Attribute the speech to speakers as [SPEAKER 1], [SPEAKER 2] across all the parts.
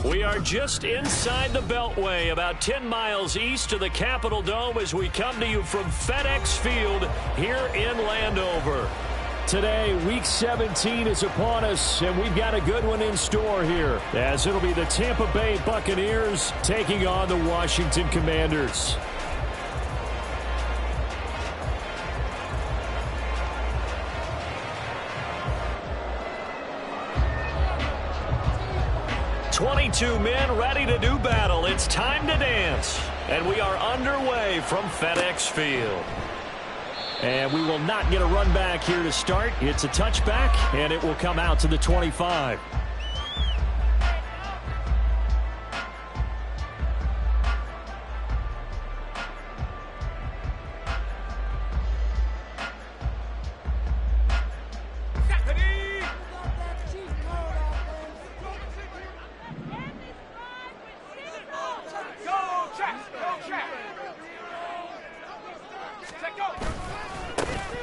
[SPEAKER 1] We are just inside the Beltway, about 10 miles east of the Capitol Dome as we come to you from FedEx Field here in Landover. Today, Week 17 is upon us, and we've got a good one in store here, as it'll be the Tampa Bay Buccaneers taking on the Washington Commanders. "22 men ready to do battle. It's time to dance." And we are underway from FedEx Field. And we will not get a run back here to start. It's a touchback, and it will come out to the 25.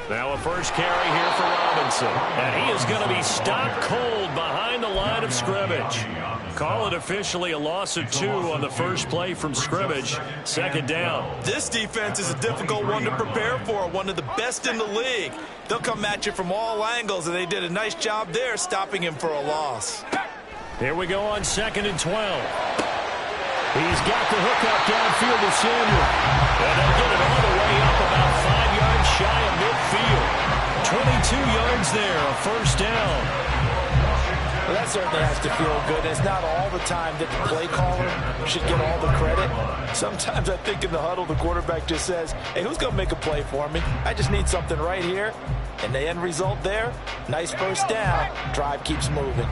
[SPEAKER 1] Now a first carry here for Robinson. And he is going to be stopped cold behind the line of scrimmage. Call it officially a loss of 2 on the first play from scrimmage. Second down.
[SPEAKER 2] This defense is a difficult one to prepare for, one of the best in the league. They'll come at you from all angles, and they did a nice job there stopping him for a loss.
[SPEAKER 1] Here we go on 2nd and 12. He's got the hook up downfield to Samuel. And they'll get it all the way up about 5 yards shy of midfield. 22 yards there, a first down.
[SPEAKER 3] Well, that certainly has to feel good. It's not all the time that the play caller should get all the credit. Sometimes I think in the huddle, the quarterback just says, hey, who's going to make a play for me? I just need something right here. And the end result there, nice first down. Drive keeps moving.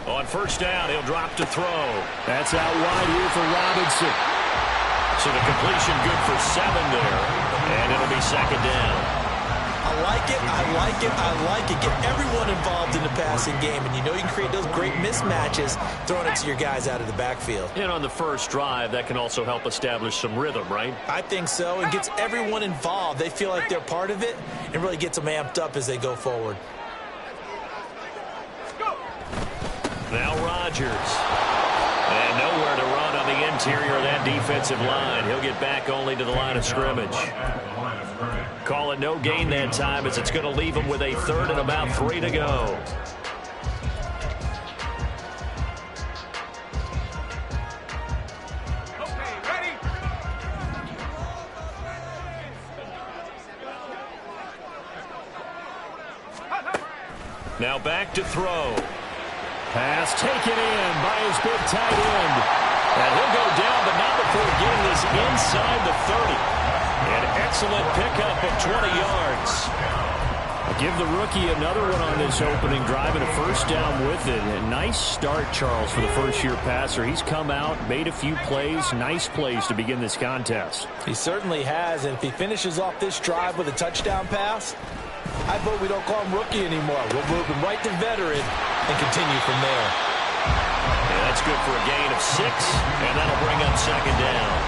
[SPEAKER 1] On first down, he'll drop to throw. That's out wide here for Robinson. So the completion good for 7 there. And it'll be second down.
[SPEAKER 2] I like it, I like it, I like it. Get everyone involved in the passing game, and you know you can create those great mismatches throwing it to your guys out of the backfield.
[SPEAKER 1] And on the first drive, that can also help establish some rhythm, right?
[SPEAKER 2] I think so. It gets everyone involved. They feel like they're part of it and really gets them amped up as they go forward.
[SPEAKER 1] Now Rodgers. And nowhere to run on the interior of that defensive line. He'll get back only to the line of scrimmage. Call it no gain that time as it's going to leave him with a 3rd and about 3 to go.
[SPEAKER 4] Okay, ready?
[SPEAKER 1] Now back to throw. Pass taken in by his big tight end. And he'll go down, but not before getting this inside the 30. An excellent pickup of 20 yards. I'll give the rookie another one on this opening drive and a first down with it. A nice start, Charles, for the first-year passer. He's come out, made a few plays, nice plays to begin this contest.
[SPEAKER 3] He certainly has, and if he finishes off this drive with a touchdown pass, I vote we don't call him rookie anymore. We'll move him right to veteran and continue from there.
[SPEAKER 1] Yeah, that's good for a gain of 6, and that'll bring up second down.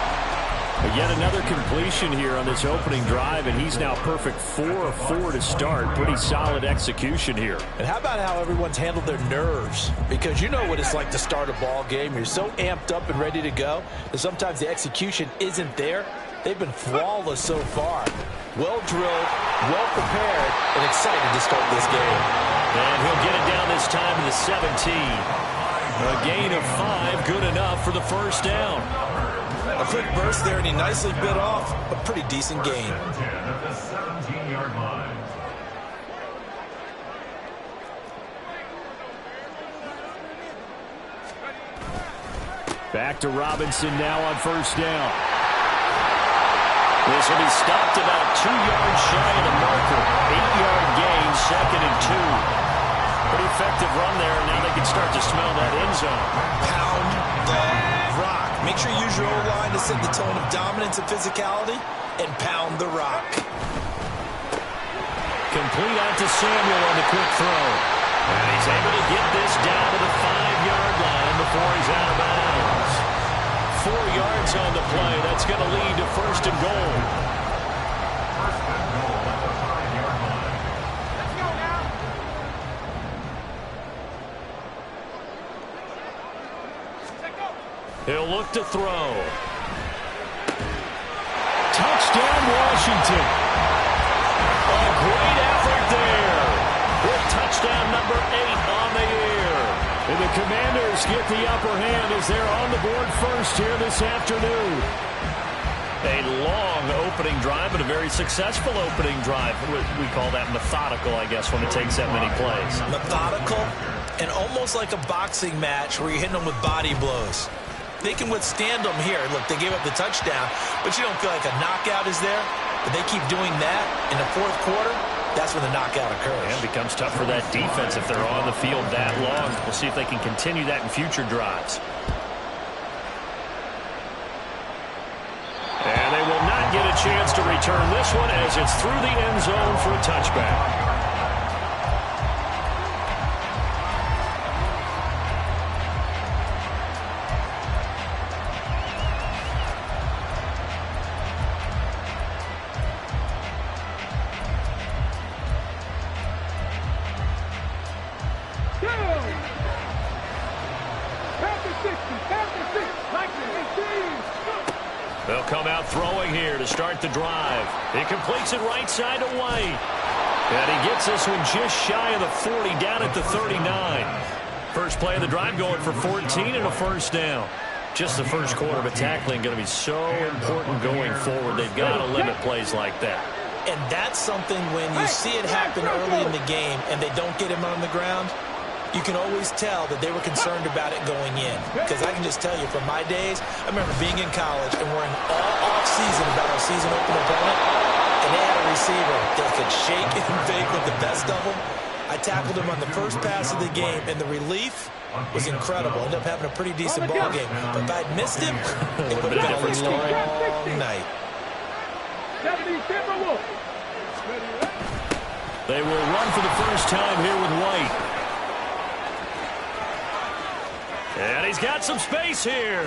[SPEAKER 1] But yet another completion here on this opening drive, and he's now perfect 4 of 4 to start. Pretty solid execution here.
[SPEAKER 3] And how about how everyone's handled their nerves? Because you know what it's like to start a ball game. You're so amped up and ready to go that sometimes the execution isn't there. They've been flawless so far. Well drilled, well prepared, and excited to start this game.
[SPEAKER 1] And he'll get it down this time to the 17. A gain of 5, good enough for the first down.
[SPEAKER 2] A quick burst there, and he nicely bit off a pretty decent gain.
[SPEAKER 1] Back to Robinson now on first down. This will be stopped about 2 yards shy of the marker. 8-yard gain, 2nd and 2. Pretty effective run there, and now they can start to smell that end zone.
[SPEAKER 2] Pound the rock. Make sure you use your O-line to set the tone of dominance and physicality, and pound the rock.
[SPEAKER 1] Complete out to Samuel on the quick throw. And he's able to get this down to the 5-yard line before he's out of bounds. 4 yards on the play. That's going to lead to 1st and goal. He'll look to throw. Touchdown, Washington. A great effort there. With touchdown number 8 on the year. And the Commanders get the upper hand as they're on the board first here this afternoon. A long opening drive, but a very successful opening drive. We call that methodical, I guess, when it takes that many plays.
[SPEAKER 3] Methodical and almost like a boxing match where you're hitting them with body blows. They can withstand them here. Look, they gave up the touchdown, but you don't feel like a knockout is there. But they keep doing that in the fourth quarter. That's when the knockout occurs.
[SPEAKER 1] And it becomes tough for that defense if they're on the field that long. We'll see if they can continue that in future drives. And they will not get a chance to return this one as it's through the end zone for a touchback. They'll come out throwing here to start the drive. He completes it right side to White. And he gets this one just shy of the 40, down at the 39. First play of the drive going for 14 and a first down. Just the first quarter, but tackling going to be so important going forward. They've got to limit plays like that.
[SPEAKER 3] And that's something when you see it happen early in the game and they don't get him on the ground, you can always tell that they were concerned about it going in. Because I can just tell you from my days, I remember being in college and worrying all off-season about our season opener opponent, and they had a receiver that could shake and fake with the best of them. I tackled him on the first pass of the game, and the relief was incredible. Ended up having a pretty decent ball game. But if I'd missed him, it would have been a long night.
[SPEAKER 1] They will run for the first time here with White. And he's got some space here.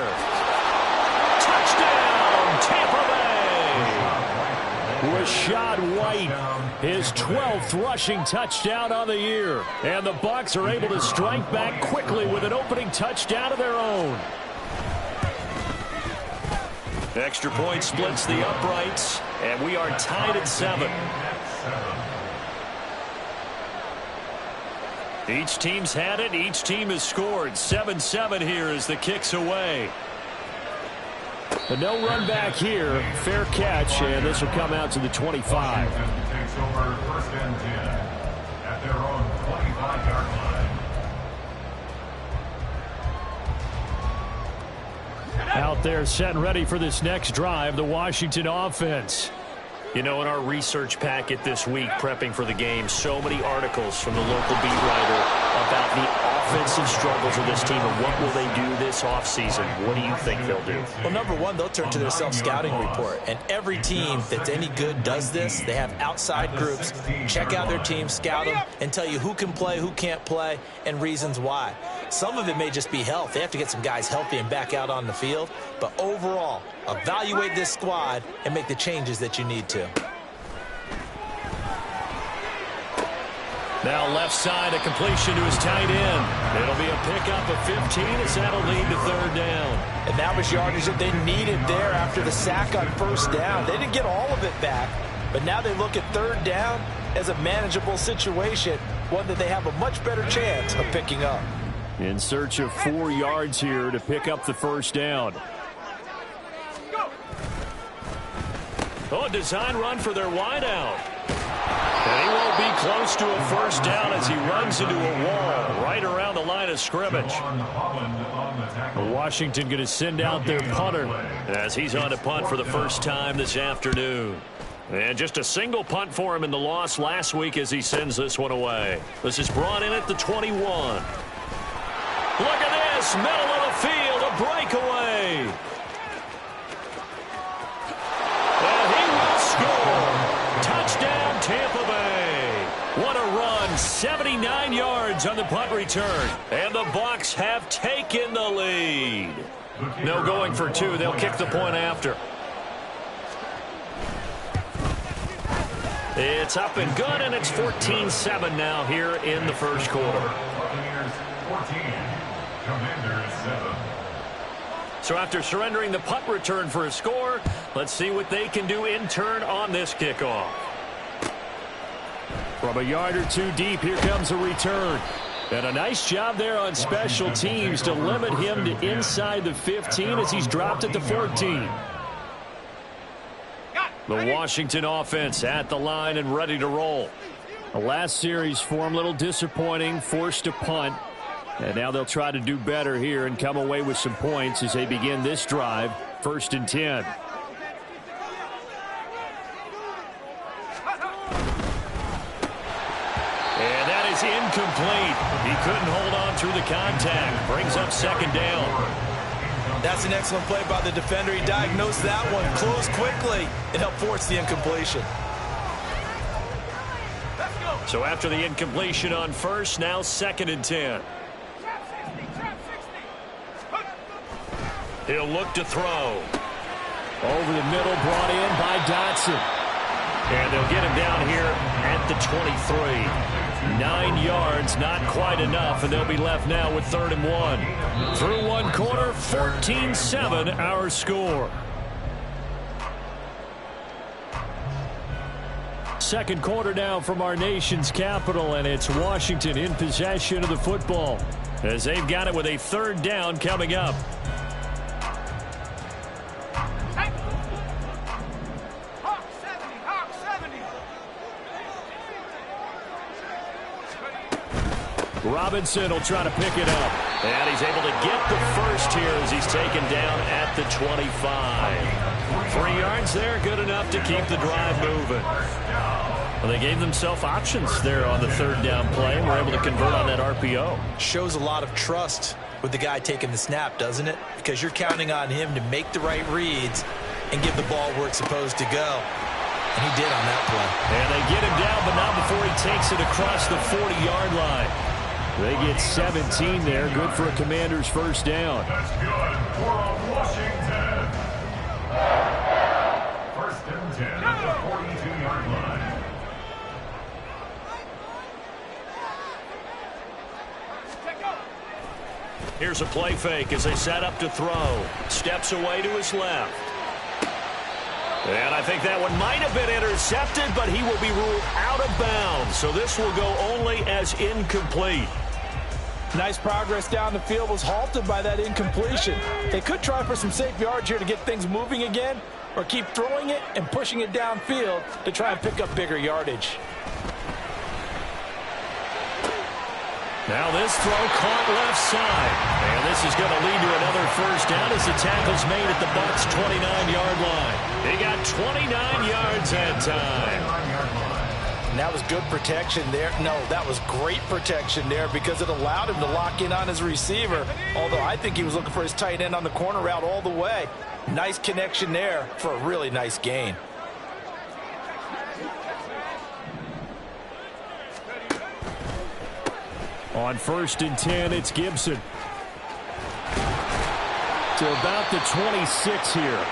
[SPEAKER 1] Touchdown, Tampa Bay. Rashad White, his 12th rushing touchdown on the year. And the Bucs are able to strike back quickly with an opening touchdown of their own. Extra point splits the uprights, and we are tied at 7. Each team's had it. Each team has scored. 7-7 here as the kick's away. But no run back here. Fair catch, and this will come out to the 25.
[SPEAKER 4] Takes over first and 10 at their own 25-yard line.
[SPEAKER 1] Out there set and ready for this next drive, the Washington offense. You know, in our research packet this week, prepping for the game, so many articles from the local beat writer about the offensive struggles of this team and what will they do this offseason. What do you think they'll do?
[SPEAKER 3] Well, number one, they'll turn to their self-scouting report. And every team that's any good does this. They have outside groups. Check out their team, scout them, and tell you who can play, who can't play, and reasons why. Some of it may just be health. They have to get some guys healthy and back out on the field. But overall, evaluate this squad and make the changes that you need to.
[SPEAKER 1] Now left side, a completion to his tight end. It'll be a pickup of 15 as that'll lead to third down.
[SPEAKER 3] And that was yardage that they needed there after the sack on first down. They didn't get all of it back, but now they look at third down as a manageable situation, one that they have a much better chance of picking up.
[SPEAKER 1] In search of 4 yards here to pick up the first down. Oh, a design run for their wideout. And he won't be close to a first down as he runs into a wall right around the line of scrimmage. Washington going to send out their punter as he's on to punt for the first time this afternoon. And just a single punt for him in the loss last week as he sends this one away. This is brought in at the 21. Look at this, middle of the field, a breakaway. And he will score. Touchdown, Tampa Bay. What a run, 79 yards on the punt return. And the Bucs have taken the lead. No going for 2, they'll kick the point after. It's up and good, and it's 14-7 now here in the first quarter.
[SPEAKER 4] Buccaneers 14, Commanders 7.
[SPEAKER 1] So after surrendering the punt return for a score, let's see what they can do in turn on this kickoff. From a yard or two deep, here comes a return. And a nice job there on special teams to limit him to inside the 15 as he's dropped at the 14. The Washington offense at the line and ready to roll. The last series for him, a little disappointing, forced a punt. And now they'll try to do better here and come away with some points as they begin this drive, 1st and 10. And that is incomplete. He couldn't hold on through the contact. Brings up 2nd down.
[SPEAKER 2] That's an excellent play by the defender. He diagnosed that one, closed quickly, and helped force the incompletion.
[SPEAKER 1] So after the incompletion on 1st, now 2nd and 10. He'll look to throw. Over the middle, brought in by Dotson. And they'll get him down here at the 23. 9 yards, not quite enough, and they'll be left now with 3rd and 1. Through one quarter, 14-7 our score. Second quarter now from our nation's capital, and it's Washington in possession of the football as they've got it with a 3rd down coming up. Robinson will try to pick it up. And he's able to get the first here as he's taken down at the 25. 3 yards there, good enough to keep the drive moving. Well, they gave themselves options there on the 3rd down play and were able to convert on that RPO.
[SPEAKER 2] Shows a lot of trust with the guy taking the snap, doesn't it? Because you're counting on him to make the right reads and give the ball where it's supposed to go. And he did on that play.
[SPEAKER 1] And they get him down, but not before he takes it across the 40-yard line. They get 17 there. Good for a Commander's 1st down.
[SPEAKER 4] That's good for Washington. 1st and 10 at the 42-yard line.
[SPEAKER 1] Here's a play fake as they set up to throw. Steps away to his left. And I think that one might have been intercepted, but he will be ruled out of bounds. So this will go only as incomplete.
[SPEAKER 3] Nice progress down the field, was halted by that incompletion. They could try for some safe yards here to get things moving again, or keep throwing it and pushing it downfield to try and pick up bigger yardage.
[SPEAKER 1] Now this throw caught left side. And this is going to lead to another 1st down as the tackle's made at the Bucs' 29-yard line. They got 29 yards that time.
[SPEAKER 3] And that was good protection there. No, that was great protection there because it allowed him to lock in on his receiver. Although I think he was looking for his tight end on the corner route all the way. Nice connection there for a really nice gain.
[SPEAKER 1] On 1st and 10, it's Gibson. To about the 26 here.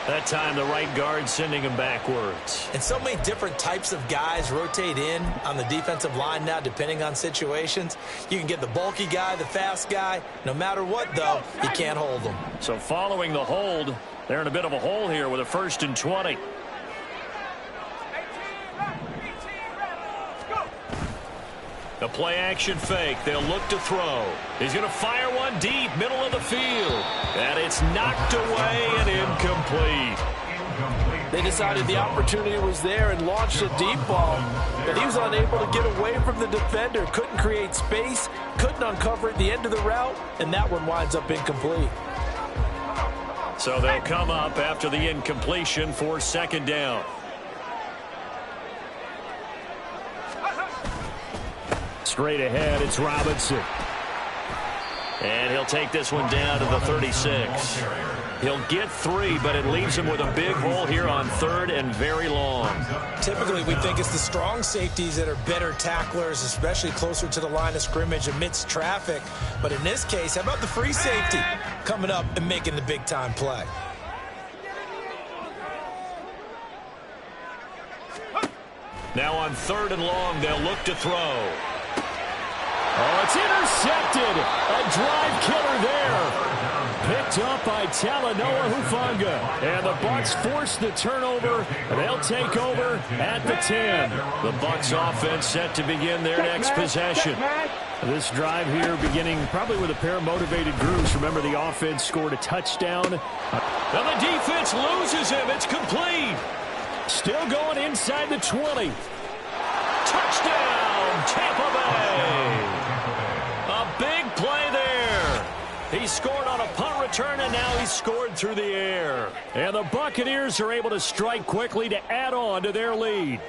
[SPEAKER 1] That time the right guard sending him backwards.
[SPEAKER 2] And so many different types of guys rotate in on the defensive line now depending on situations. You can get the bulky guy, the fast guy. No matter what, though, you can't hold them.
[SPEAKER 1] So following the hold, they're in a bit of a hole here with a 1st and 20. The play action fake. They'll look to throw. He's going to fire one deep, middle of the field. And it's knocked away and incomplete.
[SPEAKER 3] They decided the opportunity was there and launched a deep ball, but he was unable to get away from the defender. Couldn't create space, couldn't uncover at the end of the route, and that one winds up incomplete.
[SPEAKER 1] So they'll come up after the incompletion for 2nd down. Straight ahead, it's Robinson. And he'll take this one down to the 36. He'll get 3, but it leaves him with a big hole here on 3rd and very long.
[SPEAKER 2] Typically, we think it's the strong safeties that are better tacklers, especially closer to the line of scrimmage amidst traffic. But in this case, how about the free safety coming up and making the big-time play?
[SPEAKER 1] Now on 3rd and long, they'll look to throw. Oh, it's intercepted. A drive killer there. Picked up by Talanoa Hufanga. And the Bucs force the turnover. They'll take over at the 10. The Bucs offense set to begin their next possession. This drive here beginning probably with a pair of motivated groups. Remember, the offense scored a touchdown. And the defense loses him. It's complete. Still going inside the 20. Touchdown, Tampa Bay. A big play there. He scored on a punt return, and now he's scored through the air. And the Buccaneers are able to strike quickly to add on to their lead.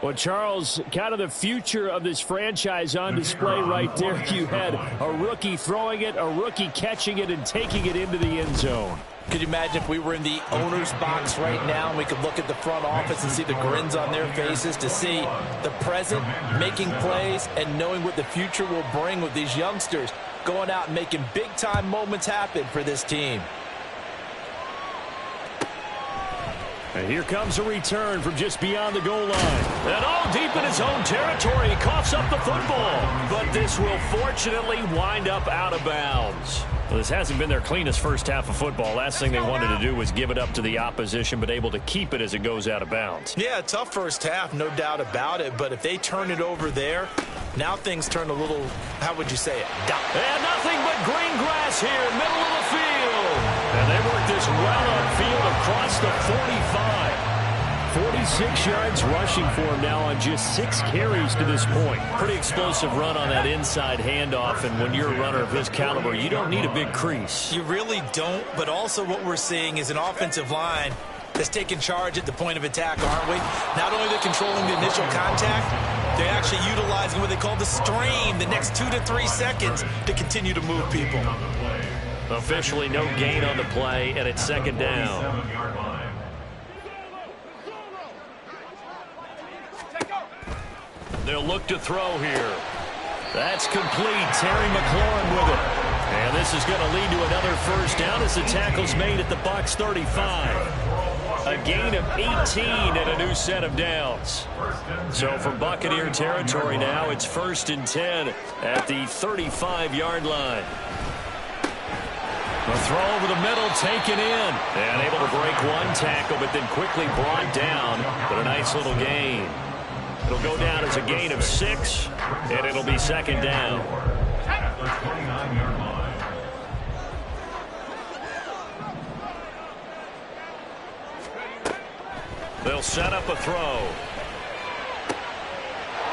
[SPEAKER 1] Well, Charles, kind of the future of this franchise on display right there. You had a rookie throwing it, a rookie catching it, and taking it into the end zone.
[SPEAKER 3] Could you imagine if we were in the owner's box right now and we could look at the front office and see the grins on their faces, to see the present making plays and knowing what the future will bring with these youngsters going out and making big-time moments happen for this team.
[SPEAKER 1] And here comes a return from just beyond the goal line. And all deep in his own territory, he coughs up the football. But this will fortunately wind up out of bounds. Well, this hasn't been their cleanest first half of football. Last thing they wanted to do was give it up to the opposition, but able to keep it as it goes out of bounds.
[SPEAKER 2] Yeah, tough first half, no doubt about it. But if they turn it over there, now things turn a little, how would you say it?
[SPEAKER 1] And nothing but green grass here, middle of the field. And they work this well upfield across the 45. 46 yards rushing for him now on just 6 carries to this point. Pretty explosive run on that inside handoff, and when you're a runner of his caliber, you don't need a big crease.
[SPEAKER 2] You really don't, but also what we're seeing is an offensive line that's taking charge at the point of attack, aren't we? Not only they're controlling the initial contact, they're actually utilizing what they call the stream, the next 2 to 3 seconds, to continue to move people.
[SPEAKER 1] Officially no gain on the play, and it's second down. They'll look to throw here. That's complete. Terry McLaurin with it. And this is going to lead to another first down as the tackle's made at the Bucs 35. A gain of 18 and a new set of downs. So from Buccaneer territory now, it's 1st and 10 at the 35-yard line. The throw over the middle, taken in. And able to break one tackle, but then quickly brought down. But a nice little gain. It'll go down as a gain of 6, and it'll be second down.
[SPEAKER 4] At the 29-yard line.
[SPEAKER 1] They'll set up a throw.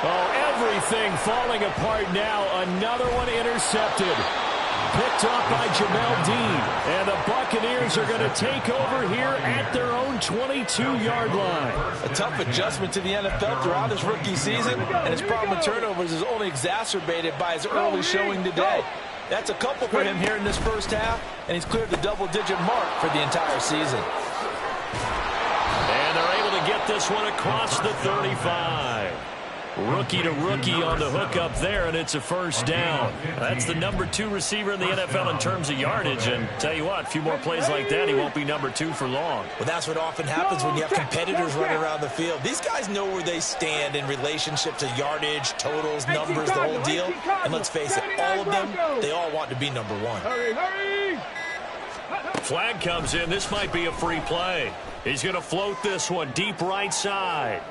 [SPEAKER 1] Oh, everything falling apart now. Another one intercepted. Picked off by Jamel Dean. And the Buccaneers are going to take over here at their own 22-yard line.
[SPEAKER 3] A tough adjustment to the NFL throughout his rookie season, and his problem with turnovers is only exacerbated by his early showing today. That's a couple for him here in this first half, and he's cleared the double-digit mark for the entire season.
[SPEAKER 1] And they're able to get this one across the 35. Rookie to rookie on the hookup there, and it's a first down. That's the number 2 receiver in the NFL in terms of yardage, and tell you what, a few more plays like that, he won't be number 2 for long.
[SPEAKER 2] Well, that's what often happens when you have competitors running around the field. These guys know where they stand in relationship to yardage, totals, numbers, the whole deal. And let's face it, all of them, they all want to be number 1.
[SPEAKER 1] Flag comes in. This might be a free play. He's going to float this one deep right side.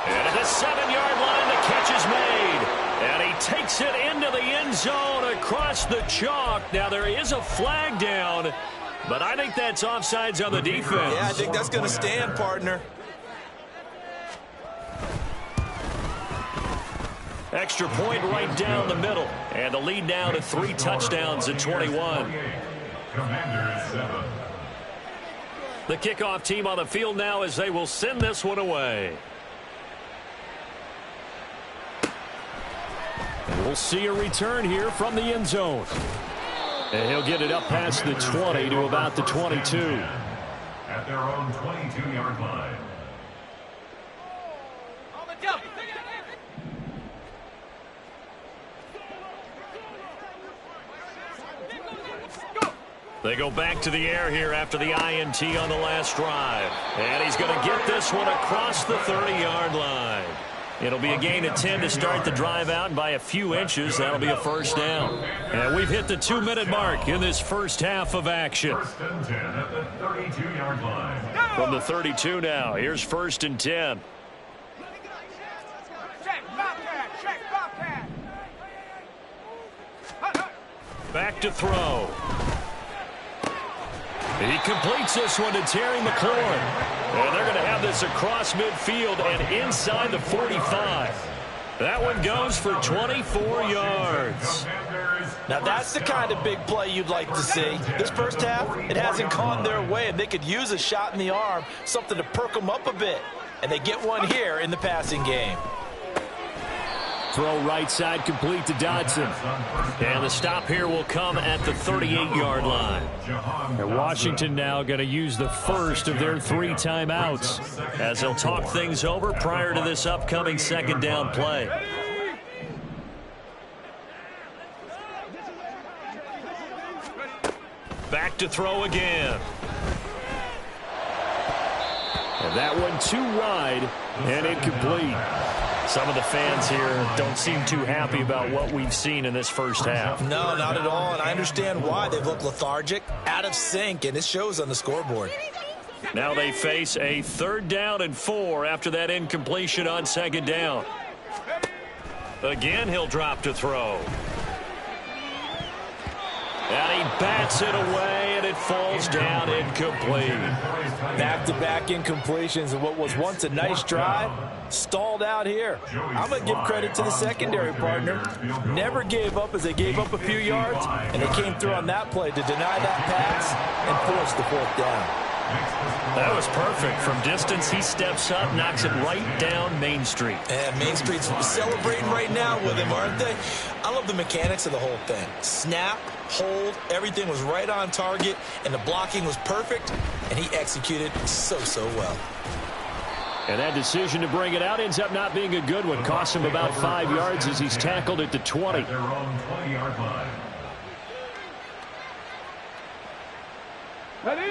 [SPEAKER 1] And at the 7-yard line, the catch is made. And he takes it into the end zone across the chalk. Now, there is a flag down, but I think that's offsides on the defense.
[SPEAKER 2] Yeah, I think that's going to stand, partner.
[SPEAKER 1] Extra point right down the middle. And the lead now to 3 touchdowns at 21.
[SPEAKER 4] Commanders 7.
[SPEAKER 1] The kickoff team on the field now as they will send this one away. And we'll see a return here from the end zone. And he'll get it up past the 20 to about the 22.
[SPEAKER 4] At their own 22-yard line.
[SPEAKER 1] They go back to the air here after the INT on the last drive. And he's going to get this one across the 30-yard line. It'll be a gain of 10 to start the drive out, and by a few inches, that'll be a first down. And we've hit the 2-minute mark in this first half of action.
[SPEAKER 4] First and 10 at the 32-yard line.
[SPEAKER 1] From the 32 now, here's first and 10. Back to throw. He completes this one to Terry McLaurin. And they're going to have this across midfield and inside the 45. That one goes for 24 yards.
[SPEAKER 3] Now that's the kind of big play you'd like to see. This first half, it hasn't gone their way, and they could use a shot in the arm, something to perk them up a bit. And they get one here in the passing game.
[SPEAKER 1] Throw right side complete to Dodson. And the stop here will come at the 38-yard line. And Washington now going to use the first of their 3 timeouts as they'll talk things over prior to this upcoming second down play. Back to throw again. And that one too wide and incomplete. Some of the fans here don't seem too happy about what we've seen in this first half.
[SPEAKER 2] No, not at all, and I understand why. They've looked lethargic, out of sync, and it shows on the scoreboard.
[SPEAKER 1] Now they face a 3rd down and 4 after that incompletion on second down. Again, he'll drop to throw. And he bats it away, and it falls down incomplete.
[SPEAKER 3] Back-to-back incompletions of what was once a nice drive, stalled out here. I'm going to give credit to the secondary partner. Never gave up as they gave up a few yards, and they came through on that play to deny that pass and force the 4th down.
[SPEAKER 1] That was perfect. From distance, he steps up, knocks it right down Main Street.
[SPEAKER 2] And Main Street's celebrating right now with him, aren't they? I love the mechanics of the whole thing. Snap, hold, everything was right on target, and the blocking was perfect, and he executed so well.
[SPEAKER 1] And that decision to bring it out ends up not being a good one. Costs him about 5 yards as he's tackled at the 20.
[SPEAKER 4] At their own 20-yard line.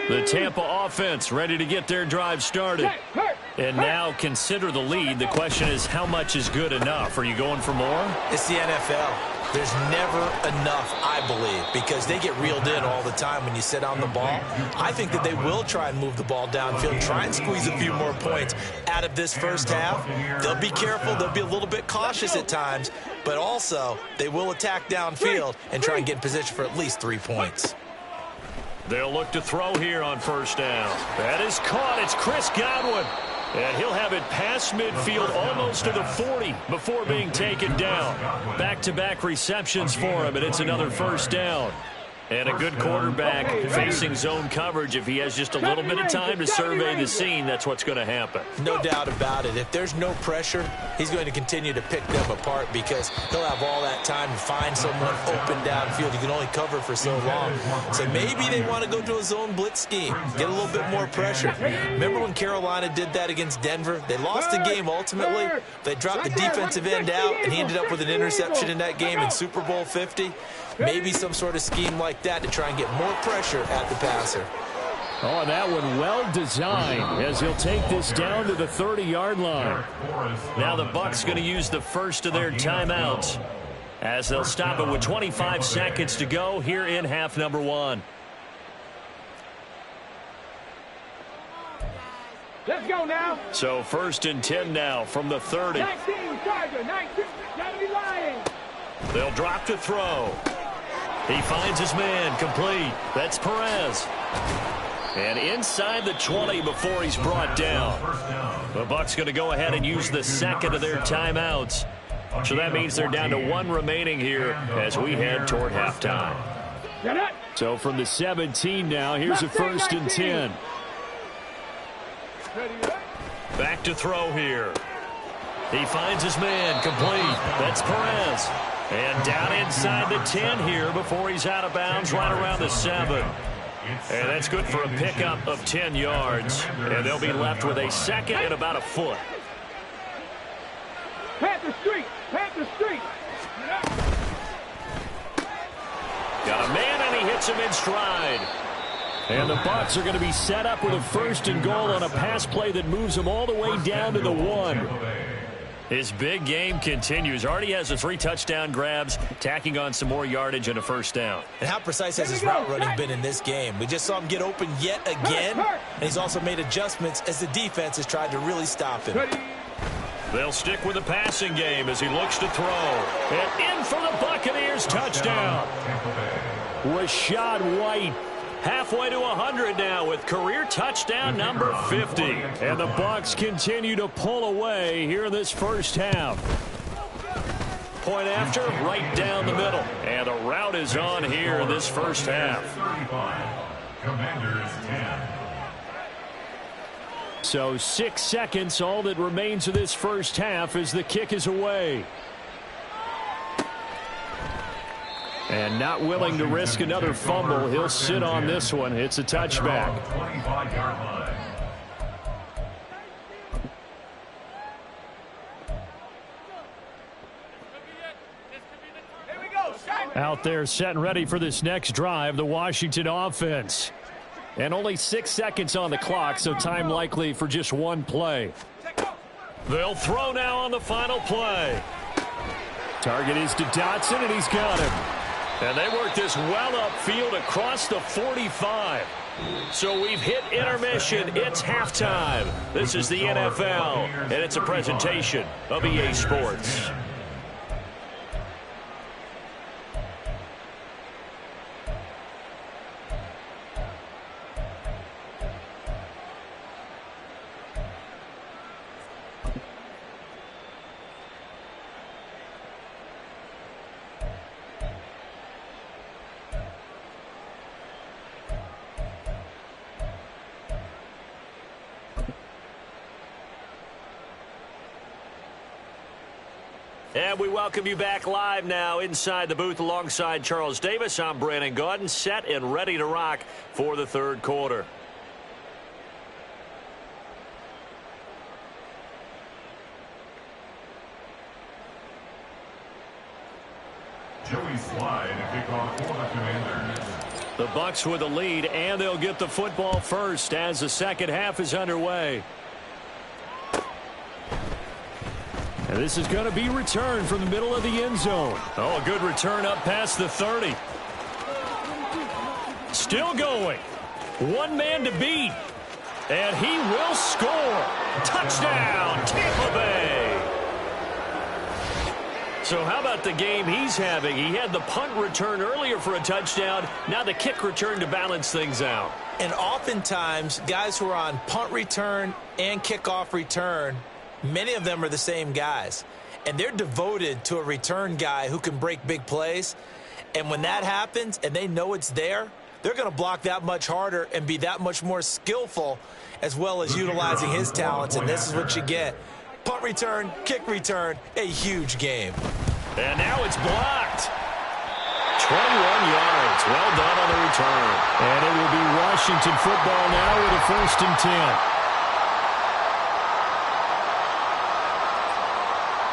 [SPEAKER 1] The Tampa offense ready to get their drive started. And now consider the lead. The question is, how much is good enough? Are you going for more?
[SPEAKER 2] It's the NFL. There's never enough, I believe, because they get reeled in all the time when you sit on the ball. I think that they will try and move the ball downfield, try and squeeze a few more points out of this first half. They'll be careful. They'll be a little bit cautious at times, but also they will attack downfield and try and get in position for at least 3 points.
[SPEAKER 1] They'll look to throw here on first down. That is caught. It's Chris Godwin. And he'll have it past midfield almost to the 40 before being taken down. Back-to-back receptions for him, and it's another first down. And a good quarterback facing zone coverage. If he has just a little bit of time to survey the scene, that's what's going to happen.
[SPEAKER 2] No doubt about it. If there's no pressure, he's going to continue to pick them apart because he'll have all that time to find someone open downfield. You can only cover for so long. So maybe they want to go to a zone blitz scheme, get a little bit more pressure. Remember when Carolina did that against Denver? They lost the game ultimately. They dropped the defensive end out, and he ended up with an interception in that game in Super Bowl 50. Maybe some sort of scheme like that to try and get more pressure at the passer.
[SPEAKER 1] Oh, and that one well designed as he'll take this down to the 30-yard line. Now the Bucs going to use the first of their timeouts as they'll stop it with 25 seconds to go here in half number 1.
[SPEAKER 5] Let's go now.
[SPEAKER 1] So first and 10 now from the 30.
[SPEAKER 5] 19, Charger, 19, gotta be lying.
[SPEAKER 1] They'll drop to throw. He finds his man complete. That's Perez. And inside the 20 before he's brought down. The Bucs going to go ahead and use the second of their timeouts. So that means they're down to 1 remaining here as we head toward halftime. So from the 17 now, here's a first and 10. Back to throw here. He finds his man complete. That's Perez. And down inside the 10 here before he's out of bounds right around the 7. And that's good for a pickup of 10 yards. And they'll be left with a second and about a foot.
[SPEAKER 5] Panther Street, Panther Street.
[SPEAKER 1] Got a man, and he hits him in stride. And the Bucs are going to be set up with a first and goal on a pass play that moves them all the way down to the 1. His big game continues. Already has the 3 touchdown grabs, tacking on some more yardage and a first down.
[SPEAKER 2] And how precise has his route running been in this game? We just saw him get open yet again, and he's also made adjustments as the defense has tried to really stop him.
[SPEAKER 1] They'll stick with the passing game as he looks to throw. And in for the Buccaneers, touchdown. Rashad White halfway to 100 now with career touchdown number 50. And the Bucs continue to pull away here in this first half. Point after, right down the middle. And the route is on here in this first half.
[SPEAKER 4] Commanders 10.
[SPEAKER 1] So 6 seconds, all that remains of this first half as the kick is away. And not willing to risk another fumble, he'll sit on this one. It's a touchback.
[SPEAKER 4] 25-yard line.
[SPEAKER 1] Out there set and ready for this next drive, the Washington offense. And only 6 seconds on the clock, so time likely for just one play. They'll throw now on the final play. Target is to Dotson, and he's got him. And they work this well upfield across the 45. So we've hit intermission. It's halftime. This is the NFL, and it's a presentation of EA Sports. And we welcome you back live now inside the booth alongside Charles Davis. I'm Brandon Gaudin, set and ready to rock for the third quarter.
[SPEAKER 4] Joey Slye to kick off for the Commanders.
[SPEAKER 1] The Bucs with the lead, and they'll get the football first as the second half is underway. And this is going to be returned from the middle of the end zone. Oh, a good return up past the 30. Still going. One man to beat. And he will score. Touchdown, Tampa Bay. So how about the game he's having? He had the punt return earlier for a touchdown. Now the kick return to balance things out.
[SPEAKER 2] And oftentimes, guys who are on punt return and kickoff return, many of them are the same guys, and they're devoted to a return guy who can break big plays. And when that happens and they know it's there, they're going to block that much harder and be that much more skillful, as well as utilizing his talents. And this is what you get. Punt return, kick return, a huge game.
[SPEAKER 1] And now it's blocked. 21 yards. Well done on the return. And it will be Washington football now with a 1st and 10.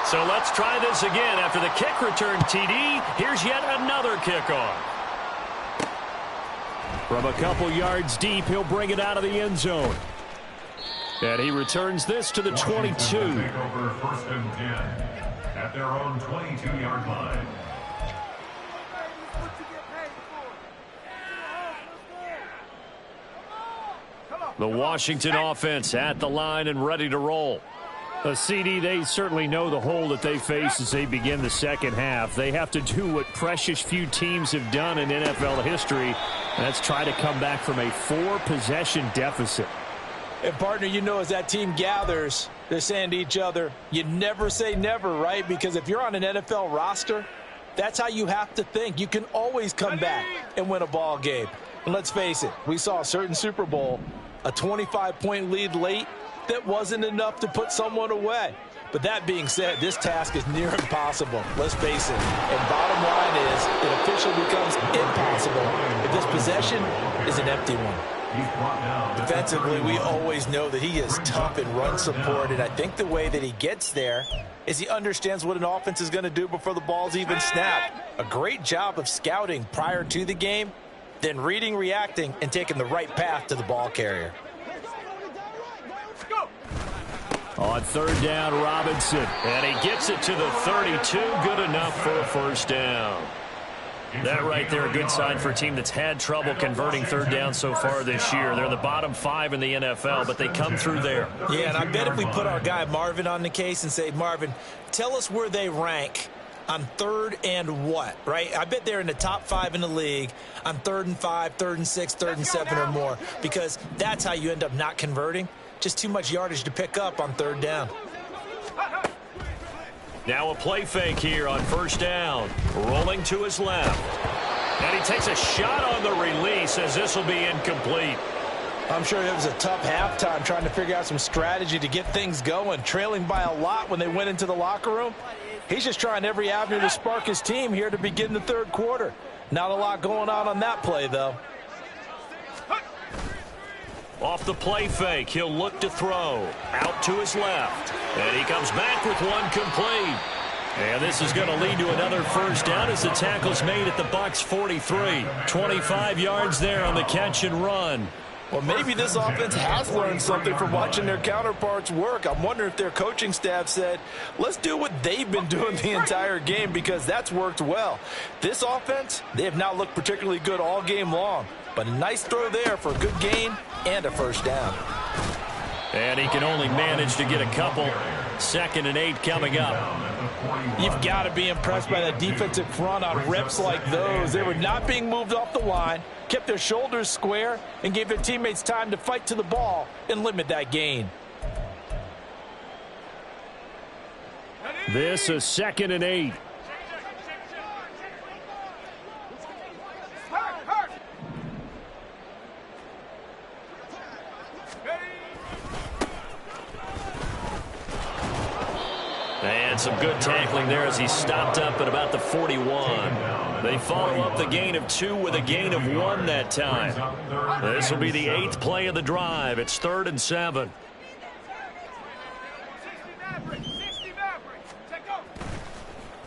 [SPEAKER 1] So let's try this again. After the kick return, TD, here's yet another kickoff. From a couple yards deep, he'll bring it out of the end zone. And he returns this to the 22.
[SPEAKER 4] Take over 1st and 10 at their own 22-yard line.
[SPEAKER 1] The Washington offense at the line and ready to roll. A CD, they certainly know the hole that they face as they begin the second half. They have to do what precious few teams have done in NFL history, and that's try to come back from a 4-possession deficit.
[SPEAKER 3] And, partner, you know, as that team gathers, they're saying to each other, you never say never, right? Because if you're on an NFL roster, that's how you have to think. You can always come back and win a ball game. And let's face it, we saw a certain Super Bowl, a 25-point lead late, that wasn't enough to put someone away. But that being said, this task is near impossible. Let's face it. And bottom line is, it officially becomes impossible if this possession is an empty one.
[SPEAKER 2] Defensively, we always know that he is tough in run support, and I think the way that he gets there is he understands what an offense is going to do before the ball's even snapped. A great job of scouting prior to the game, then reading, reacting, and taking the right path to the ball carrier.
[SPEAKER 1] On third down, Robinson. And he gets it to the 32. Good enough for a first down. That right there, a good sign for a team that's had trouble converting third down so far this year. They're the bottom 5 in the NFL, but they come through there.
[SPEAKER 2] Yeah, and I bet if we put our guy Marvin on the case and say, Marvin, tell us where they rank on third and what, right? I bet they're in the top 5 in the league on 3rd and 5, 3rd and 6, 3rd and 7 or more, because that's how you end up not converting. Just too much yardage to pick up on third down.
[SPEAKER 1] Now a play fake here on first down. Rolling to his left. And he takes a shot on the release as this will be incomplete.
[SPEAKER 3] I'm sure it was a tough halftime trying to figure out some strategy to get things going. Trailing by a lot when they went into the locker room. He's just trying every avenue to spark his team here to begin the third quarter. Not a lot going on that play, though.
[SPEAKER 1] Off the play fake, he'll look to throw. Out to his left. And he comes back with one complete. And this is going to lead to another first down as the tackle's made at the Bucs 43. 25 yards there on the catch and run.
[SPEAKER 3] Well, maybe this offense has learned something from watching their counterparts work. I'm wondering if their coaching staff said, let's do what they've been doing the entire game, because that's worked well. This offense, they have not looked particularly good all game long. But a nice throw there for a good gain and a first down.
[SPEAKER 1] And he can only manage to get a couple. 2nd and 8 coming up.
[SPEAKER 3] You've got to be impressed by that defensive front on reps like those. They were not being moved off the line, kept their shoulders square, and gave their teammates time to fight to the ball and limit that gain.
[SPEAKER 1] This is 2nd and 8. And some good tackling there as he stopped up at about the 41. They follow up the gain of 2 with a gain of 1 that time. This will be the 8th play of the drive. It's 3rd and 7.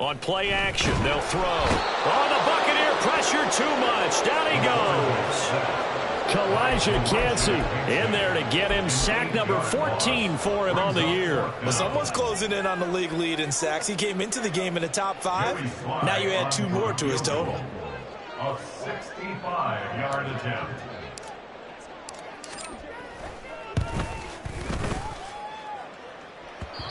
[SPEAKER 1] On play action, they'll throw. Oh, the Buccaneer pressure too much. Down he goes. Elijah Cansey in there to get him. Sack number 14 for him on the year.
[SPEAKER 2] Well, someone's closing in on the league lead in sacks. He came into the game in the top 5. Now you add 2 more to his total.
[SPEAKER 4] A 65-yard attempt.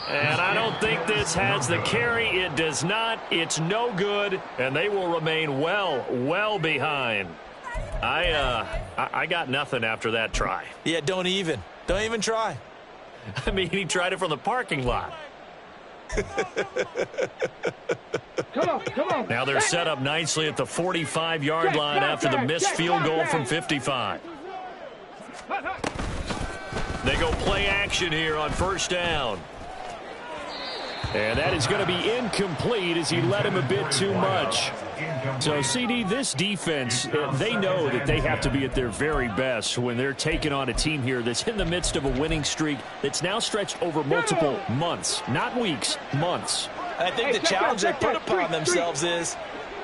[SPEAKER 1] And I don't think this has the carry. It does not. It's no good. And they will remain well behind. I got nothing after that try.
[SPEAKER 2] Yeah, don't even try.
[SPEAKER 1] I mean, he tried it from the parking lot.
[SPEAKER 5] Come on.
[SPEAKER 1] Now they're set up nicely at the 45-yard line after the missed field goal from 55. They go play action here on first down. And that is going to be incomplete as he led him a bit too much. So, CD, this defense, they know that they have to be at their very best when they're taking on a team here that's in the midst of a winning streak that's now stretched over multiple months, not weeks, months.
[SPEAKER 3] I think the challenge they put upon themselves is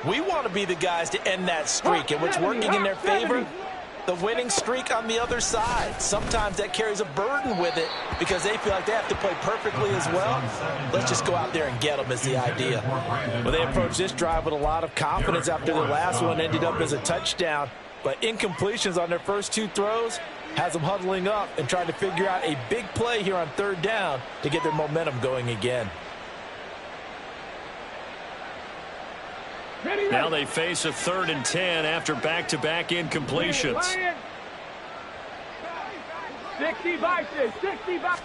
[SPEAKER 3] we want to be the guys to end that streak. And what's working in their favor? The winning streak on the other side. Sometimes that carries a burden with it because they feel like they have to play perfectly as well. Let's just go out there and get them is the idea. Well, they approached this drive with a lot of confidence after the last one ended up as a touchdown. But incompletions on their first 2 throws has them huddling up and trying to figure out a big play here on third down to get their momentum going again.
[SPEAKER 1] Now they face a 3rd and 10 after back-to-back incompletions.
[SPEAKER 5] 60 vices, 60 vices.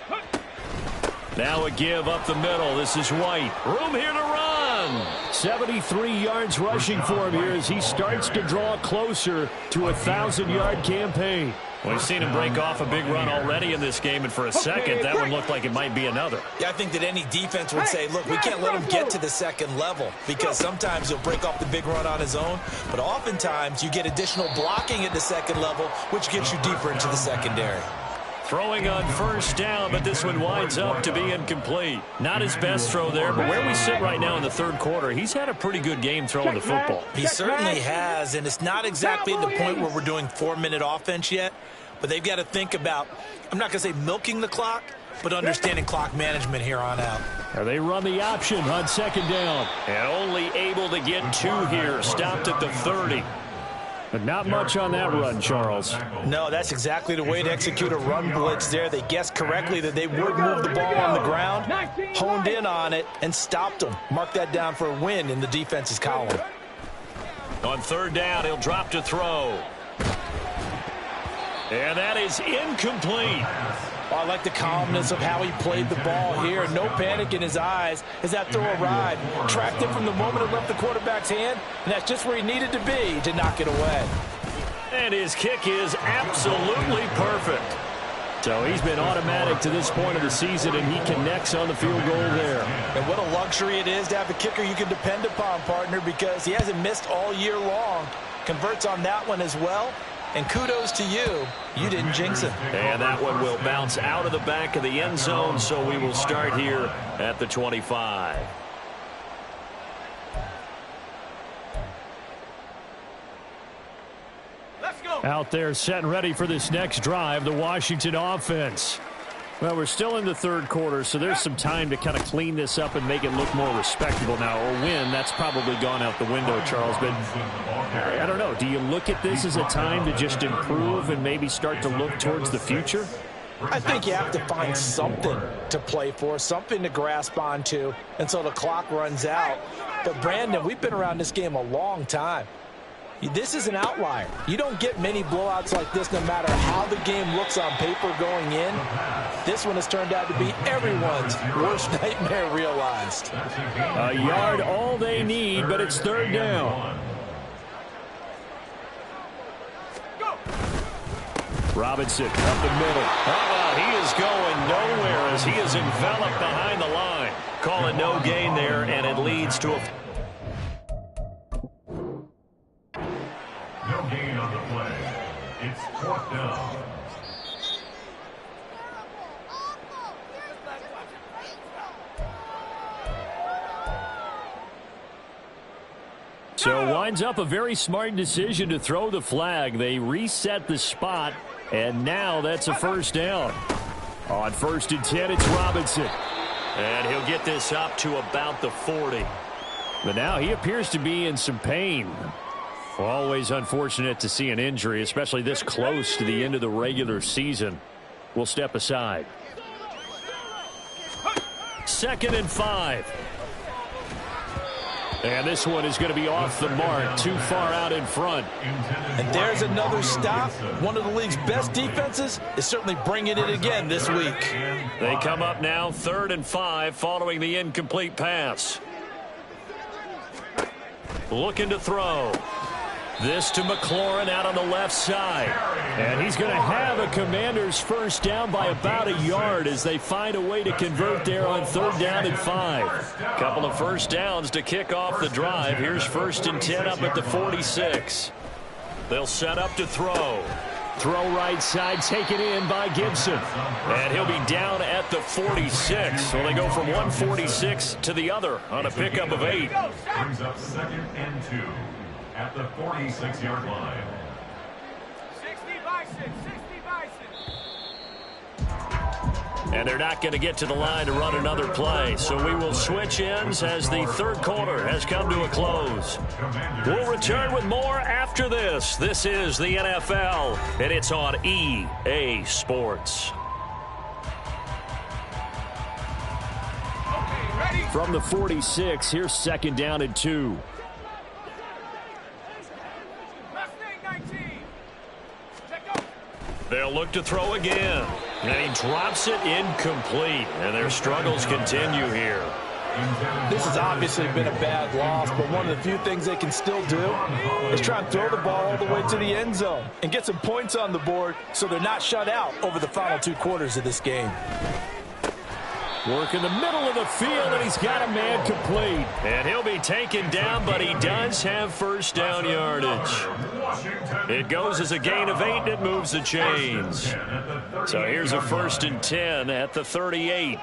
[SPEAKER 1] Now a give up the middle. This is White. Room here to run. 73 yards rushing for him here as he starts to draw closer to a 1,000-yard campaign. We've seen him break off a big run already in this game, and for a second, that one looked like it might be another.
[SPEAKER 2] Yeah, I think that any defense would say, look, we can't let him get to the second level because sometimes he'll break off the big run on his own, but oftentimes you get additional blocking at the second level, which gets you deeper into the secondary.
[SPEAKER 1] Throwing on first down, but this one winds up to be incomplete. Not his best throw there, but where we sit right now in the third quarter, he's had a pretty good game throwing the football.
[SPEAKER 2] He certainly has, and it's not exactly at the point where we're doing 4-minute offense yet, but they've got to think about, I'm not going to say milking the clock, but understanding clock management here on out.
[SPEAKER 1] They run the option on second down. And only able to get 2 here. Stopped at the 30. But not much on that run, Charles.
[SPEAKER 2] No, that's exactly the way to execute a run blitz there. They guessed correctly that they would move the ball on the ground, honed in on it, and stopped them. Mark that down for a win in the defense's column.
[SPEAKER 1] On third down, he'll drop to throw. And that is incomplete.
[SPEAKER 2] Oh, I like the calmness of how he played the ball here. No panic in his eyes as that throw arrived. Tracked it from the moment it left the quarterback's hand, and that's just where he needed to be to knock it away.
[SPEAKER 1] And his kick is absolutely perfect. So he's been automatic to this point of the season, and he connects on the field goal there.
[SPEAKER 2] And what a luxury it is to have a kicker you can depend upon, partner, because he hasn't missed all year long. Converts on that one as well. And kudos to you. You didn't jinx it.
[SPEAKER 1] And that one will bounce out of the back of the end zone, so we will start here at the 25.
[SPEAKER 5] Let's go.
[SPEAKER 1] Out there set and ready for this next drive, the Washington offense. Well, we're still in the third quarter, so there's some time to kind of clean this up and make it look more respectable now. Or win, that's probably gone out the window, Charles. But I don't know. Do you look at this as a time to just improve and maybe start to look towards the future?
[SPEAKER 2] I think you have to find something to play for, something to grasp onto until the clock runs out. But, Brandon, we've been around this game a long time. This is an outlier. You don't get many blowouts like this no matter how the game looks on paper going in. This one has turned out to be everyone's worst nightmare realized.
[SPEAKER 1] A yard all they need, but it's third down. Robinson up the middle. He is going nowhere as he is enveloped behind the line. Calling no gain there, and it leads to a...
[SPEAKER 4] No gain on the play. It's 4th down.
[SPEAKER 1] So winds up a very smart decision to throw the flag. They reset the spot, and now that's a first down. On 1st and 10, it's Robinson. And he'll get this up to about the 40. But now he appears to be in some pain. Always unfortunate to see an injury, especially this close to the end of the regular season. We'll step aside. 2nd and 5. And this one is going to be off the mark, too far out in front.
[SPEAKER 2] And there's another stop. One of the league's best defenses is certainly bringing it again this week.
[SPEAKER 1] They come up now 3rd and 5 following the incomplete pass. Looking to throw. This to McLaurin out on the left side. And he's going to have a Commanders first down by about a yard as they find a way to convert there on 3rd down and 5. Couple of first downs to kick off the drive. Here's 1st and 10 up at the 46. They'll set up to throw. Throw right side, taken in by Gibson. And he'll be down at the 46. So they go from 146 to the other on a pickup of 8.
[SPEAKER 4] Brings up 2nd and 2 at the 46-yard line.
[SPEAKER 5] 60 Bison, 60 Bison.
[SPEAKER 1] And they're not going to get to the line to run another play. So we will switch ends as the third quarter has come to a close. We'll return with more after this. This is the NFL, and it's on EA Sports.
[SPEAKER 5] Okay, ready?
[SPEAKER 1] From the 46, here's 2nd down and 2.
[SPEAKER 5] Mustang 19. Check go.
[SPEAKER 1] They'll look to throw again. And he drops it incomplete. And their struggles continue here.
[SPEAKER 2] This has obviously been a bad loss, but one of the few things they can still do is try and throw the ball all the way to the end zone and get some points on the board so they're not shut out over the final 2 quarters of this game.
[SPEAKER 1] Work in the middle of the field, and he's got a man complete. And he'll be taken down, but he does have first down yardage. It goes as a gain of 8, and it moves the chains. So here's a 1st and 10 at the 38.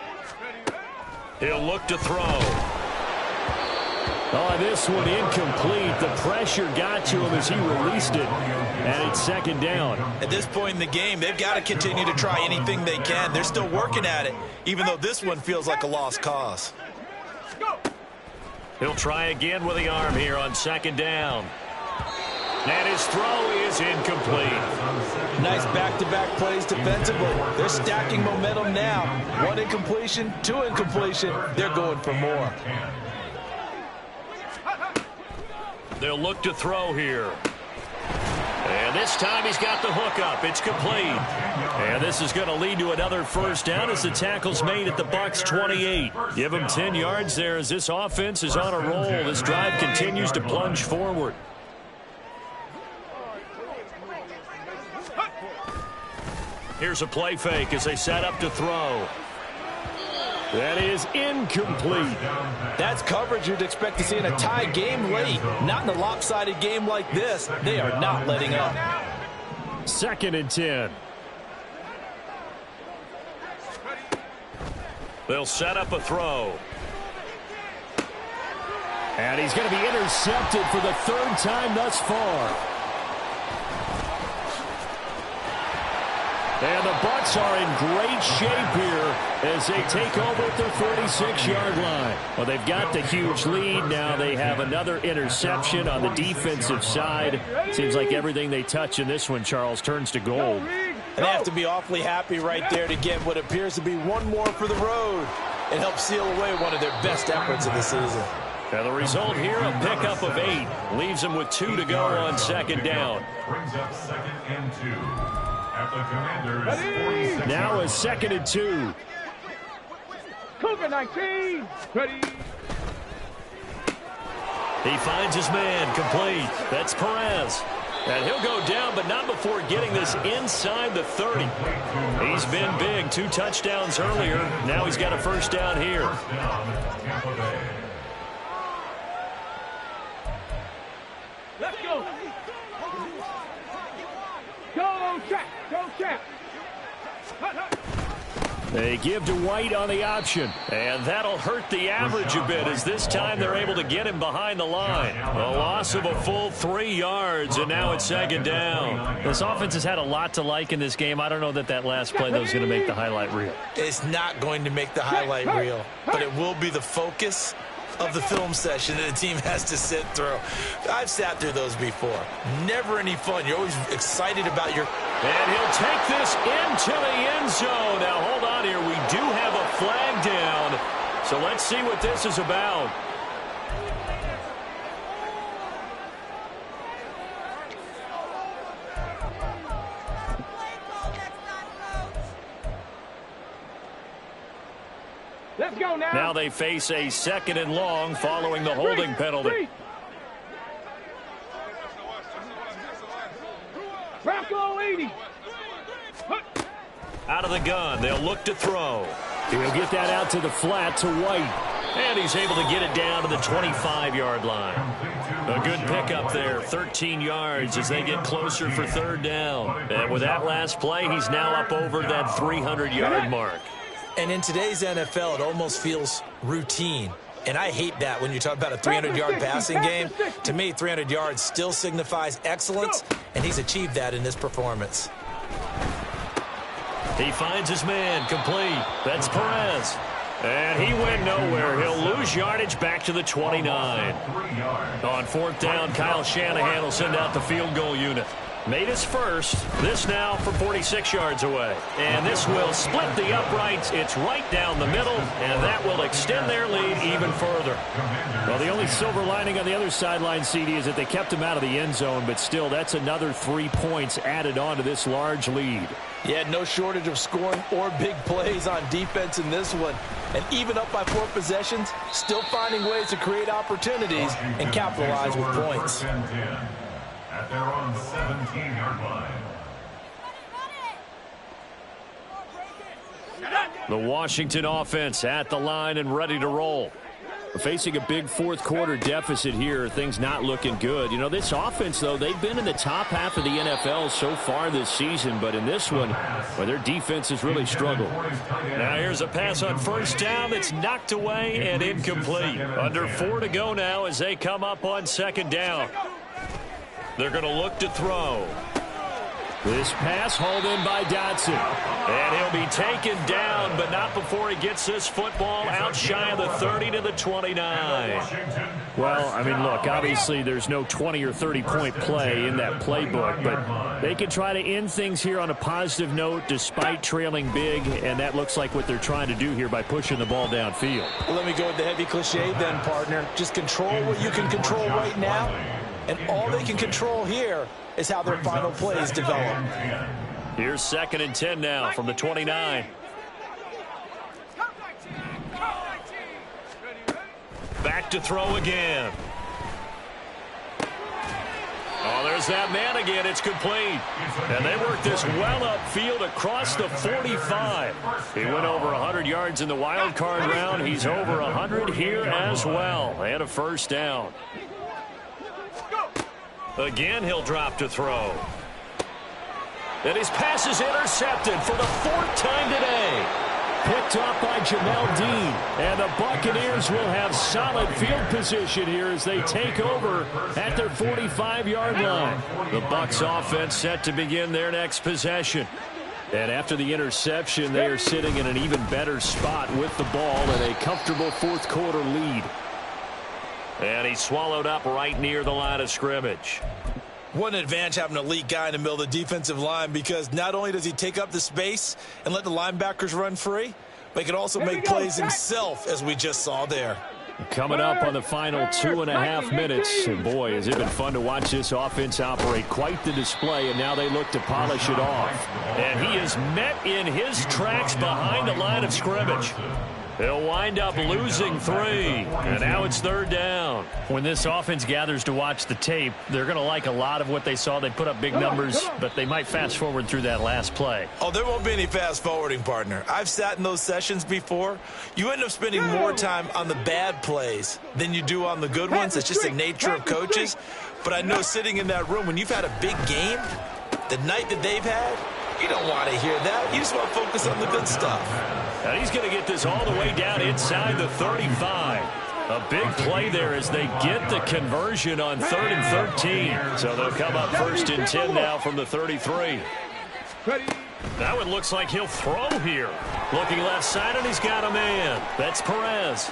[SPEAKER 1] He'll look to throw. Oh, this one incomplete. The pressure got to him as he released it. And it's second down.
[SPEAKER 2] At this point in the game, they've got to continue to try anything they can. They're still working at it, even though this one feels like a lost cause.
[SPEAKER 1] He'll try again with the arm here on second down. And his throw is incomplete.
[SPEAKER 3] Nice back-to-back plays defensively. They're stacking momentum now. One incompletion, two incompletion. They're going for more.
[SPEAKER 1] They'll look to throw here. And this time he's got the hook up. It's complete. And this is going to lead to another first down as the tackle's made at the Bucs 28. Give him 10 yards there as this offense is on a roll. This drive continues to plunge forward. Here's a play fake as they set up to throw. That is incomplete.
[SPEAKER 3] That's coverage you'd expect to see in a tie game late. Not in a lopsided game like this. They are not letting up.
[SPEAKER 1] Second and 10. They'll set up a throw. And he's going to be intercepted for the third time thus far. And the Bucs are in great shape here as they take over at their 46-yard line. Well, they've got the huge lead. Now they have another interception on the defensive side. Seems like everything they touch in this one, Charles, turns to gold.
[SPEAKER 3] And they have to be awfully happy right there to get what appears to be one more for the road and help seal away one of their best efforts of the season.
[SPEAKER 1] Now the result here, a pickup of 8. Leaves them with 2 to go on second down.
[SPEAKER 4] Brings up second and 2. At the Commanders' 46.
[SPEAKER 1] Now a second and 2.
[SPEAKER 5] Cougar 19. Ready.
[SPEAKER 1] He finds his man, complete. That's Perez. And he'll go down, but not before getting this inside the 30. He's been big, 2 touchdowns earlier. Now he's got a first down here.
[SPEAKER 4] Tampa Bay.
[SPEAKER 5] Let's go. Go, Jack. Go, Jack.
[SPEAKER 1] They give to White on the option. And that'll hurt the average a bit as this time they're able to get him behind the line. A loss of a full 3 yards, and now it's second down. This offense has had a lot to like in this game. I don't know that that last play, though, is going to make the highlight reel.
[SPEAKER 2] It's not going to make the highlight reel, but it will be the focus of the film session that a team has to sit through. I've sat through those before. Never any fun. You're always excited about your...
[SPEAKER 1] And he'll take this into the end zone. Now, hold on here. We do have a flag down. So let's see what this is about.
[SPEAKER 5] Let's go now.
[SPEAKER 1] Now they face a second and long following the holding penalty.
[SPEAKER 5] Bronco 80.
[SPEAKER 1] Out of the gun, they'll look to throw. He'll get that out to the flat to White. And he's able to get it down to the 25-yard line. A good pickup there, 13 yards as they get closer for third down. And with that last play, he's now up over that 300-yard mark.
[SPEAKER 2] And in today's NFL, it almost feels routine. And I hate that when you talk about a 300-yard passing game. To me, 300 yards still signifies excellence, and he's achieved that in this performance.
[SPEAKER 1] He finds his man, complete. That's Perez. And he went nowhere. He'll lose yardage back to the 29. On fourth down, Kyle Shanahan will send out the field goal unit. Made his first. This now from 46 yards away. And this will split the uprights. It's right down the middle, and that will extend their lead even further. Well, the only silver lining on the other sideline, CD, is that they kept him out of the end zone, but still, that's another 3 points added on to this large lead.
[SPEAKER 3] Yeah, no shortage of scoring or big plays on defense in this one. And even up by 4 possessions, still finding ways to create opportunities and capitalize with points.
[SPEAKER 4] At their own 17-yard line.
[SPEAKER 1] The Washington offense at the line and ready to roll. Facing a big fourth-quarter deficit here, things not looking good. You know, this offense, though, they've been in the top half of the NFL so far this season, but in this one, well, their defense has really struggled.
[SPEAKER 2] Now here's a pass on first down that's knocked away and incomplete.
[SPEAKER 1] Under 4 to go now as they come up on second down. They're going to look to throw. This pass hauled in by Dotson. And he'll be taken down, but not before he gets this football out shy of the 30 to the 29. Well, I mean, look, obviously there's no 20 or 30-point play in that playbook, but they can try to end things here on a positive note despite trailing big, and that looks like what they're trying to do here by pushing the ball downfield.
[SPEAKER 3] Well, let me go with the heavy cliche then, partner. Just control what you can control right now, and all they can control here is how their final plays develop.
[SPEAKER 1] Here's 2nd and 10 now from the 29. Back to throw again. Oh, there's that man again. It's complete. And they work this well upfield across the 45. He went over 100 yards in the wild card round. He's over 100 here as well. And a first down. Again, he'll drop to throw. And his pass is intercepted for the 4th time today. Picked off by Jamel Dean. And the Buccaneers will have solid field position here as they take over at their 45-yard line. The Bucs offense set to begin their next possession. And after the interception, they are sitting in an even better spot with the ball and a comfortable fourth-quarter lead. And he's swallowed up right near the line of scrimmage.
[SPEAKER 2] What an advantage having an elite guy in the middle of the defensive line, because not only does he take up the space and let the linebackers run free, but he can also make plays himself, as we just saw there.
[SPEAKER 1] Coming up on the final 2.5 minutes, and boy, has it been fun to watch this offense operate. Quite the display, and now they look to polish it off. And he is met in his tracks behind the line of scrimmage. They'll wind up losing 3, and now it's 3rd down. When this offense gathers to watch the tape, they're going to like a lot of what they saw. They put up big numbers, but they might fast forward through that last play.
[SPEAKER 2] Oh, there won't be any fast forwarding, partner. I've sat in those sessions before. You end up spending more time on the bad plays than you do on the good ones. It's just the nature of coaches. But I know sitting in that room, when you've had a big game, the night that they've had, you don't want to hear that. You just want to focus on the good stuff.
[SPEAKER 1] And he's going to get this all the way down inside the 35. A big play there as they get the conversion on 3rd and 13. So they'll come up 1st and 10 now from the 33. That one looks like he'll throw here. Looking left side, and he's got a man. That's Perez.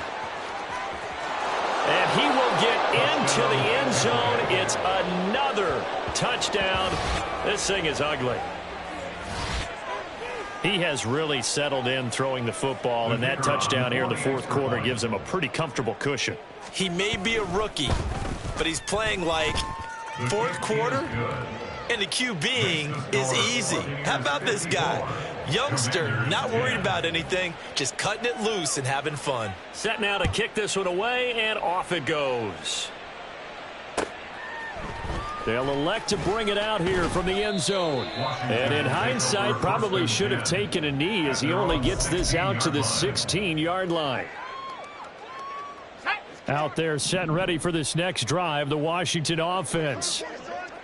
[SPEAKER 1] And he will get into the end zone. It's another touchdown. This thing is ugly. He has really settled in throwing the football, and that touchdown here in the 4th quarter gives him a pretty comfortable cushion.
[SPEAKER 2] He may be a rookie, but he's playing like 4th quarter, and the QBing is easy. How about this guy? Youngster, not worried about anything, just cutting it loose and having fun.
[SPEAKER 1] Set now to kick this one away, and off it goes. They'll elect to bring it out here from the end zone. And in hindsight, probably should have taken a knee as he only gets this out to the 16-yard line. Out there set and ready for this next drive, the Washington offense.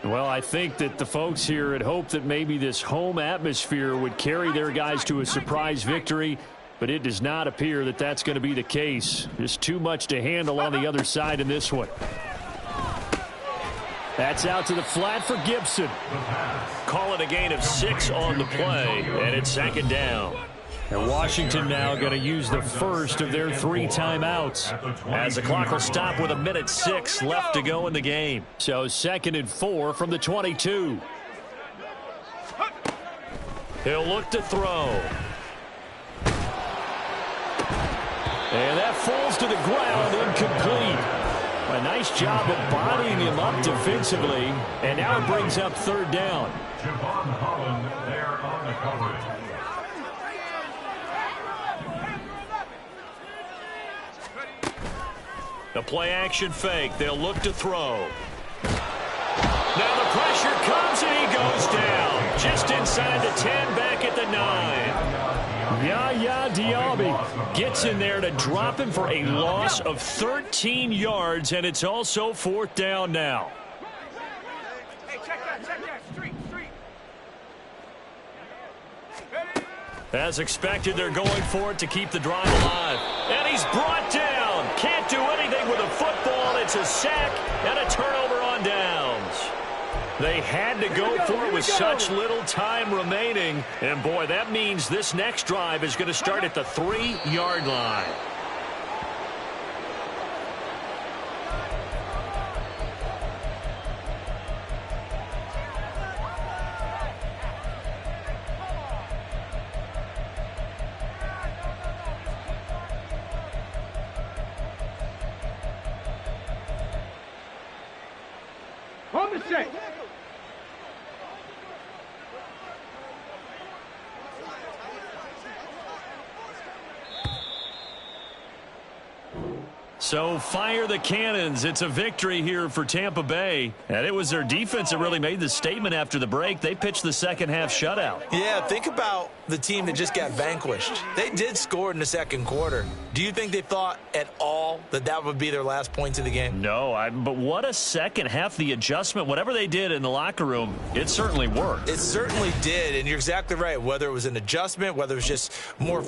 [SPEAKER 1] Well, I think that the folks here had hoped that maybe this home atmosphere would carry their guys to a surprise victory, but it does not appear that that's going to be the case. Just too much to handle on the other side in this one. That's out to the flat for Gibson. Call it a gain of 6 on the play, and it's 2nd down. And Washington now going to use the first of their 3 timeouts, as the clock will stop with 1:06 left to go in the game. So 2nd and 4 from the 22. He'll look to throw. And that falls to the ground, incomplete. A nice job of bodying him up defensively, and now it brings up 3rd down.
[SPEAKER 4] Javon Holland there on the coverage.
[SPEAKER 1] The play action fake. They'll look to throw. Now the pressure comes, and he goes down. Just inside the 10, back at the 9. Yaya Diaby gets in there to drop him for a loss of 13 yards, and it's also 4th down now.
[SPEAKER 5] Hey, check that. Street.
[SPEAKER 1] As expected, they're going for it to keep the drive alive. And he's brought down. Can't do anything with a football. It's a sack and a turnover on downs. They had to go for it with such little time remaining. And, boy, that means this next drive is going to start at the 3-yard line.
[SPEAKER 5] On the set.
[SPEAKER 1] So fire the cannons. It's a victory here for Tampa Bay. And it was their defense that really made the statement after the break. They pitched the second half shutout.
[SPEAKER 2] Yeah, think about the team that just got vanquished. They did score in the second quarter. Do you think they thought at all that that would be their last points of the game?
[SPEAKER 1] No, but what a second half. The adjustment, whatever they did in the locker room, it certainly worked.
[SPEAKER 2] It certainly did, and you're exactly right. Whether it was an adjustment, whether it was just more